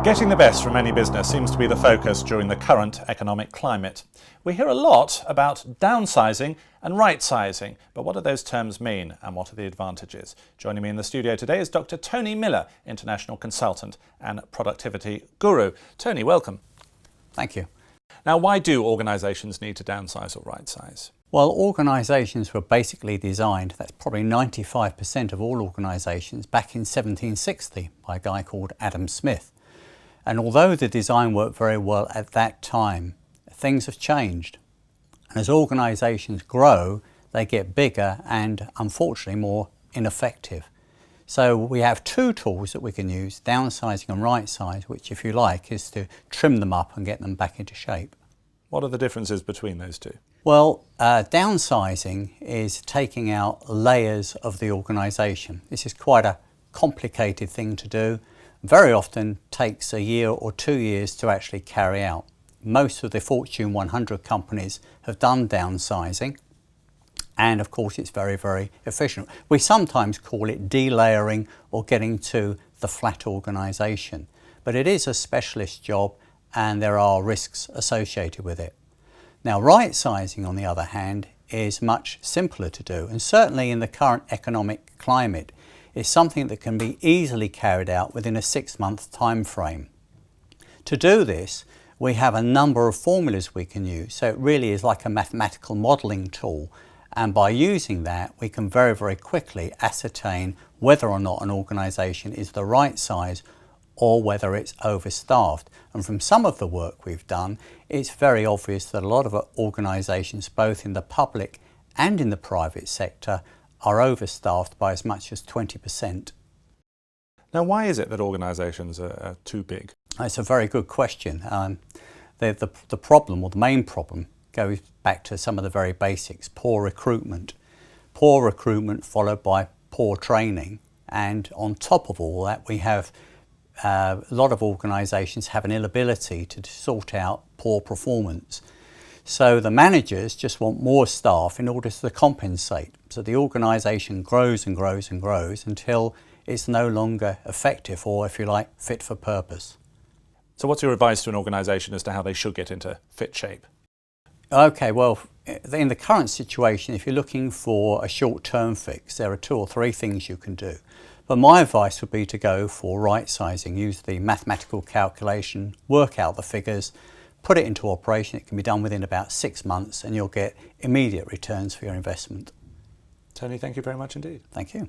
Getting the best from any business seems to be the focus during the current economic climate. We hear a lot about downsizing and right-sizing, but what do those terms mean and what are the advantages? Joining me in the studio today is Dr. Tony Miller, international consultant and productivity guru. Tony, welcome. Thank you. Now, why do organisations need to downsize or right-size? Well, organisations were basically designed, that's probably 95% of all organisations, back in 1760 by a guy called Adam Smith. And although the design worked very well at that time, things have changed. And as organisations grow, they get bigger and unfortunately more ineffective. So we have two tools that we can use, downsizing and right size, which if you like is to trim them up and get them back into shape. What are the differences between those two? Well, downsizing is taking out layers of the organisation. This is quite a complicated thing to do. Very often takes a year or 2 years to actually carry out. Most of the Fortune 100 companies have done downsizing, and of course it's very, very efficient. We sometimes call it delayering or getting to the flat organisation, but it is a specialist job and there are risks associated with it. Now, right sizing, on the other hand, is much simpler to do, and certainly in the current economic climate is something that can be easily carried out within a 6-month time frame. To do this, we have a number of formulas we can use, so it really is like a mathematical modelling tool, and by using that we can very, very quickly ascertain whether or not an organisation is the right size or whether it's overstaffed. And from some of the work we've done, it's very obvious that a lot of organisations, both in the public and in the private sector, are overstaffed by as much as 20%. Now, why is it that organisations are too big? It's a very good question. The problem, or the main problem, goes back to some of the very basics: poor recruitment. Poor recruitment followed by poor training, and on top of all that we have a lot of organisations have an inability to sort out poor performance. So the managers just want more staff in order to compensate. So the organisation grows and grows and grows until it's no longer effective or, if you like, fit for purpose. So what's your advice to an organisation as to how they should get into fit shape? Okay, well, in the current situation, if you're looking for a short-term fix, there are 2 or 3 things you can do. But my advice would be to go for right sizing. Use the mathematical calculation, work out the figures, put it into operation. It can be done within about 6 months and you'll get immediate returns for your investment. Tony, thank you very much indeed. Thank you.